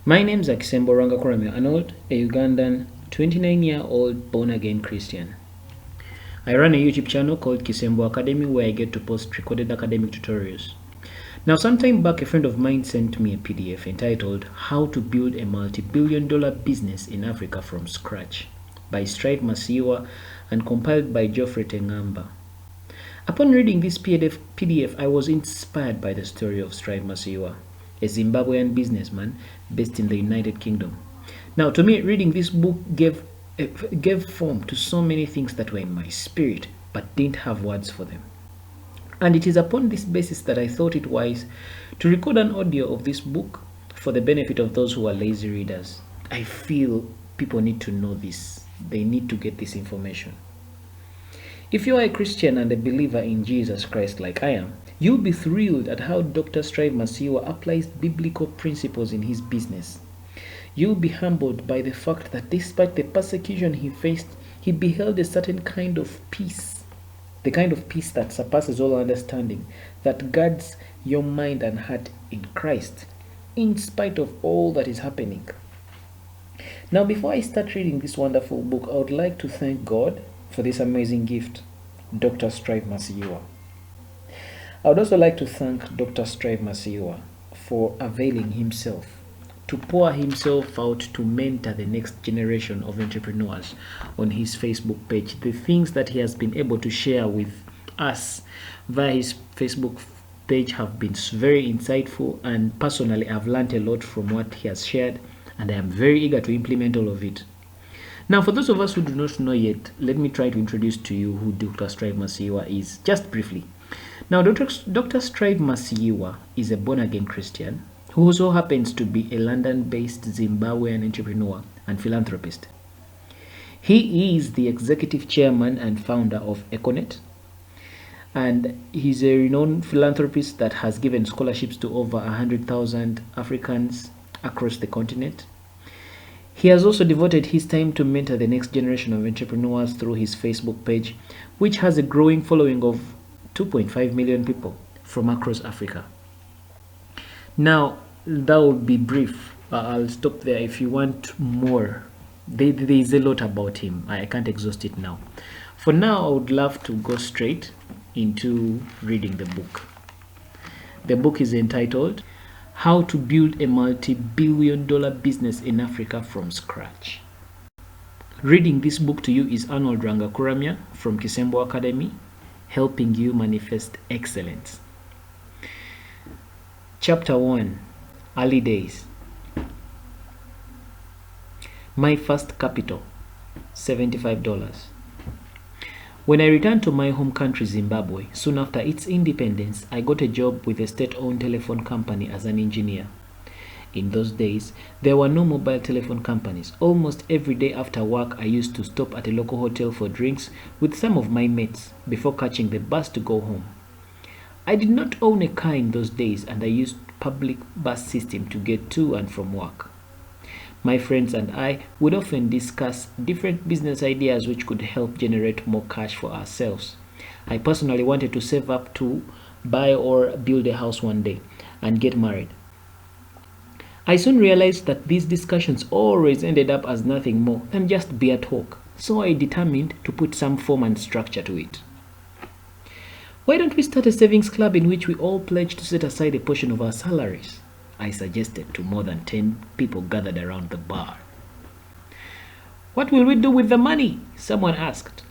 My name is Akisembo Arnold, a Ugandan 29-year-old born-again Christian. I run a YouTube channel called Kisembo Academy where I get to post recorded academic tutorials. Now, sometime back, a friend of mine sent me a PDF entitled How to Build a Multi-Billion-Dollar Business in Africa from Scratch by StriveMasiyiwa and compiled by GEOFREY TenganaMba. Upon reading this PDF, I was inspired by the story of StriveMasiyiwa, a Zimbabwean businessman based in the United Kingdom. Now, to me, reading this book gave form to so many things that were in my spirit, but didn't have words for them. And it is upon this basis that I thought it wise to record an audio of this book for the benefit of those who are lazy readers. I feel people need to know this. They need to get this information. If you are a Christian and a believer in Jesus Christ like I am, you'll be thrilled at how Dr. Strive Masiyiwa applies biblical principles in his business. You'll be humbled by the fact that despite the persecution he faced, he beheld a certain kind of peace, the kind of peace that surpasses all understanding, that guards your mind and heart in Christ, in spite of all that is happening. Now, before I start reading this wonderful book, I would like to thank God for this amazing gift, Dr. Strive Masiyiwa. I would also like to thank Dr. Strive Masiyiwa for availing himself to pour himself out to mentor the next generation of entrepreneurs on his Facebook page. The things that he has been able to share with us via his Facebook page have been very insightful, and personally I've learned a lot from what he has shared, and I am very eager to implement all of it. Now, for those of us who do not know yet, let me try to introduce to you who Dr. Strive Masiyiwa is, just briefly. Now, Dr. Strive Masiyiwa is a born-again Christian who also happens to be a London-based Zimbabwean entrepreneur and philanthropist. He is the executive chairman and founder of Econet, and he's a renowned philanthropist that has given scholarships to over 100,000 Africans across the continent. He has also devoted his time to mentor the next generation of entrepreneurs through his Facebook page, which has a growing following of 2.5 million people from across Africa. Now, that would be brief. I'll stop there. If you want more, there is a lot about him. I can't exhaust it now. For now, I would love to go straight into reading the book. The book is entitled How to Build a Multi-Billion-Dollar Business in Africa from Scratch. Reading this book to you is Arnold Rangakuramya from Kisembo Academy, helping you manifest excellence. Chapter 1, Early Days. My first capital, $75. When I returned to my home country, Zimbabwe, soon after its independence, I got a job with a state-owned telephone company as an engineer. In those days, there were no mobile telephone companies. Almost every day after work, I used to stop at a local hotel for drinks with some of my mates before catching the bus to go home. I did not own a car in those days, and I used public bus system to get to and from work. My friends and I would often discuss different business ideas which could help generate more cash for ourselves. I personally wanted to save up to buy or build a house one day and get married. I soon realized that these discussions always ended up as nothing more than just beer talk, so I determined to put some form and structure to it. Why don't we start a savings club in which we all pledge to set aside a portion of our salaries? I suggested to more than 10 people gathered around the bar. What will we do with the money? Someone asked.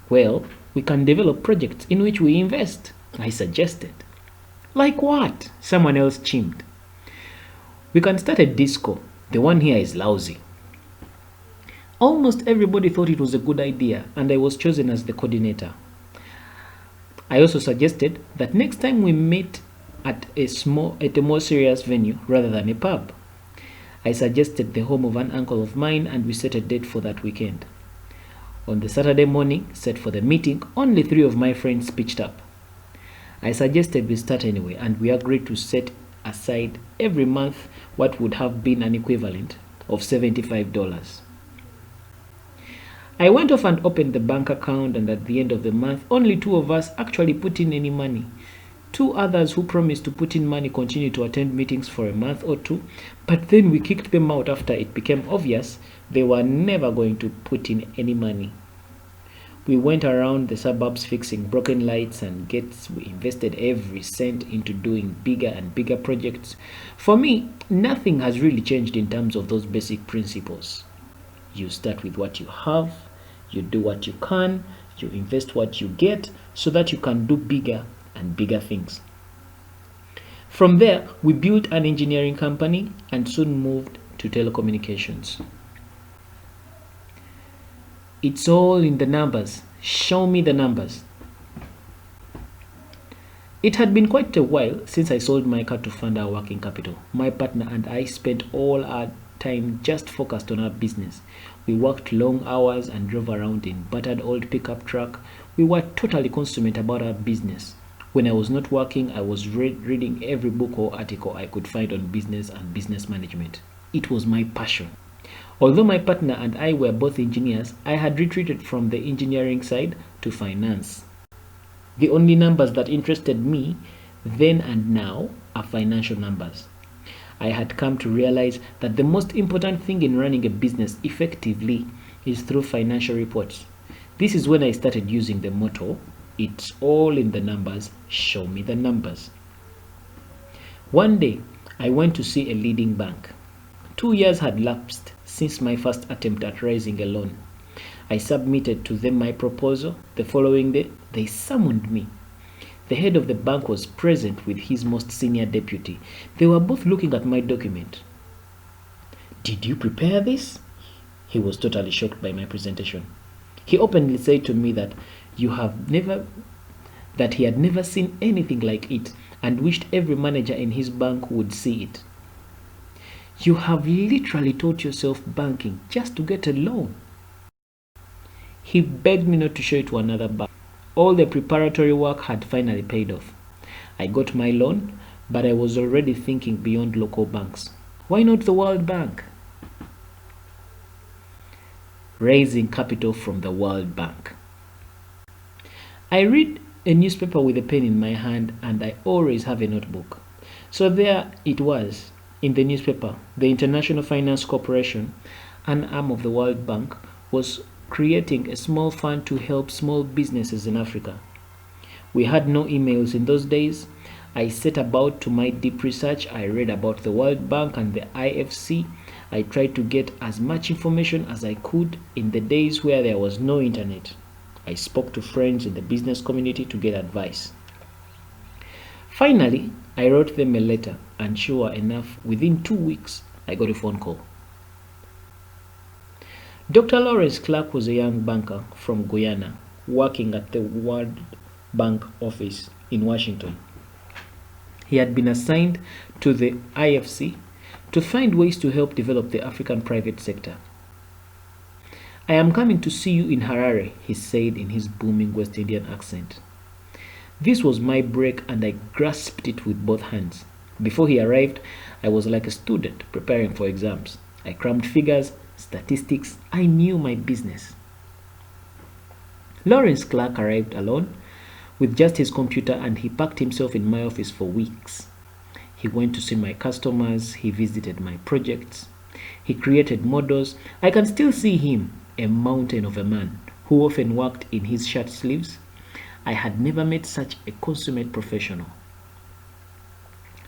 Well, we can develop projects in which we invest, I suggested. Like what? Someone else chimed. We can start a disco. The one here is lousy. Almost everybody thought it was a good idea, and I was chosen as the coordinator. I also suggested that next time we meet at a more serious venue rather than a pub. I suggested the home of an uncle of mine, and we set a date for that weekend. On the Saturday morning set for the meeting, only 3 of my friends pitched up. I suggested we start anyway, and we agreed to set aside every month what would have been an equivalent of $75. I went off and opened the bank account, and at the end of the month, only 2 of us actually put in any money. Two others who promised to put in money continued to attend meetings for a month or two, but then we kicked them out after it became obvious they were never going to put in any money. We went around the suburbs fixing broken lights and gates. We invested every cent into doing bigger and bigger projects. For me, nothing has really changed in terms of those basic principles. You start with what you have, you do what you can, you invest what you get so that you can do bigger and bigger things. From there, we built an engineering company and soon moved to telecommunications. It's all in the numbers. Show me the numbers. It had been quite a while since I sold my car to fund our working capital. My partner and I spent all our time just focused on our business. We worked long hours and drove around in battered old pickup truck. We were totally consummate about our business. When I was not working, I was reading every book or article I could find on business and business management. It was my passion. Although my partner and I were both engineers, I had retreated from the engineering side to finance. The only numbers that interested me then and now are financial numbers. I had come to realize that the most important thing in running a business effectively is through financial reports. This is when I started using the motto, "It's all in the numbers, show me the numbers." One day, I went to see a leading bank. 2 years had lapsed since my first attempt at raising a loan. I submitted to them my proposal. The following day, they summoned me. The head of the bank was present with his most senior deputy. They were both looking at my document. "Did you prepare this?" He was totally shocked by my presentation. He openly said to me that he had never seen anything like it and wished every manager in his bank would see it. "You have literally taught yourself banking just to get a loan." He begged me not to show it to another bank. All the preparatory work had finally paid off. I got my loan, but I was already thinking beyond local banks. Why not the World Bank? Raising capital from the World Bank. I read a newspaper with a pen in my hand, and I always have a notebook. So there it was. In the newspaper, the International Finance Corporation, an arm of the World Bank, was creating a small fund to help small businesses in Africa. We had no emails in those days. I set about to my deep research. I read about the World Bank and the IFC. I tried to get as much information as I could in the days where there was no internet. I spoke to friends in the business community to get advice. Finally, I wrote them a letter, and sure enough, within 2 weeks, I got a phone call. Dr. Lawrence Clark was a young banker from Guyana, working at the World Bank office in Washington. He had been assigned to the IFC to find ways to help develop the African private sector. "I am coming to see you in Harare," he said in his booming West Indian accent. This was my break, and I grasped it with both hands. Before he arrived, I was like a student preparing for exams. I crammed figures, statistics. I knew my business. Lawrence Clark arrived alone with just his computer, and he packed himself in my office for weeks. He went to see my customers. He visited my projects. He created models. I can still see him, a mountain of a man who often worked in his shirt sleeves. I had never met such a consummate professional.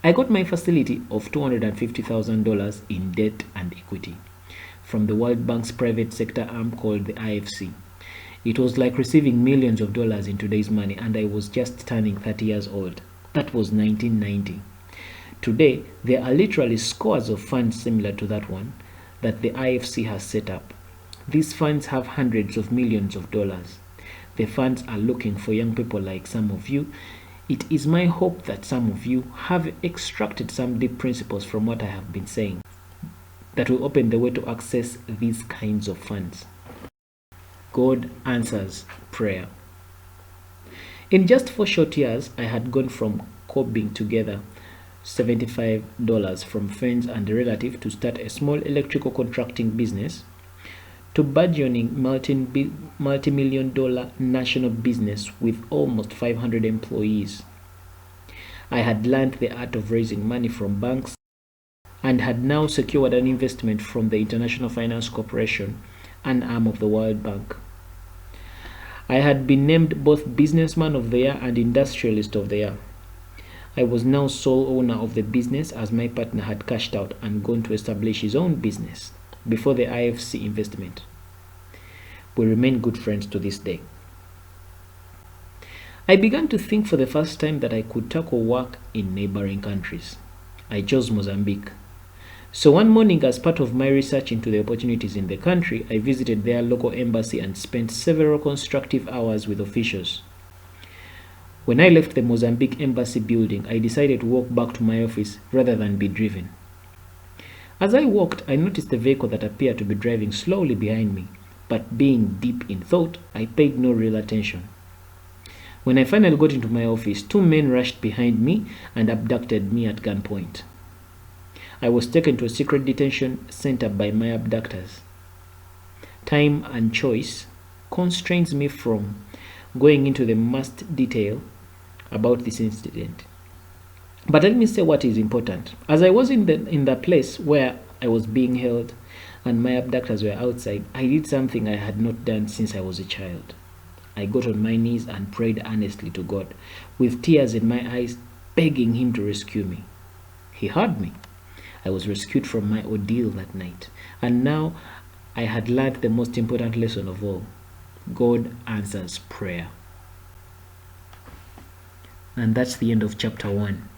I got my facility of $250,000 in debt and equity from the World Bank's private sector arm called the IFC. It was like receiving millions of dollars in today's money, and I was just turning 30 years old. That was 1990. Today, there are literally scores of funds similar to that one that the IFC has set up. These funds have hundreds of millions of dollars. The funds are looking for young people like some of you. It is my hope that some of you have extracted some deep principles from what I have been saying that will open the way to access these kinds of funds. God answers prayer. In just 4 short years, I had gone from cobbing together $75 from friends and a relative to start a small electrical contracting business, to burgeoning multi-million dollar national business with almost 500 employees. I had learned the art of raising money from banks and had now secured an investment from the International Finance Corporation, an arm of the World Bank. I had been named both Businessman of the Year and Industrialist of the Year. I was now sole owner of the business, as my partner had cashed out and gone to establish his own business before the IFC investment. We remain good friends to this day. I began to think for the first time that I could tackle work in neighboring countries. I chose Mozambique. So one morning, as part of my research into the opportunities in the country, I visited their local embassy and spent several constructive hours with officials. When I left the Mozambique embassy building, I decided to walk back to my office rather than be driven. As I walked, I noticed a vehicle that appeared to be driving slowly behind me, but being deep in thought, I paid no real attention. When I finally got into my office, two men rushed behind me and abducted me at gunpoint. I was taken to a secret detention center by my abductors. Time and choice constrains me from going into the most detail about this incident. But let me say what is important. As I was in the place where I was being held and my abductors were outside, I did something I had not done since I was a child. I got on my knees and prayed earnestly to God, with tears in my eyes, begging Him to rescue me. He heard me. I was rescued from my ordeal that night, and now I had learned the most important lesson of all. God answers prayer. And that's the end of chapter 1.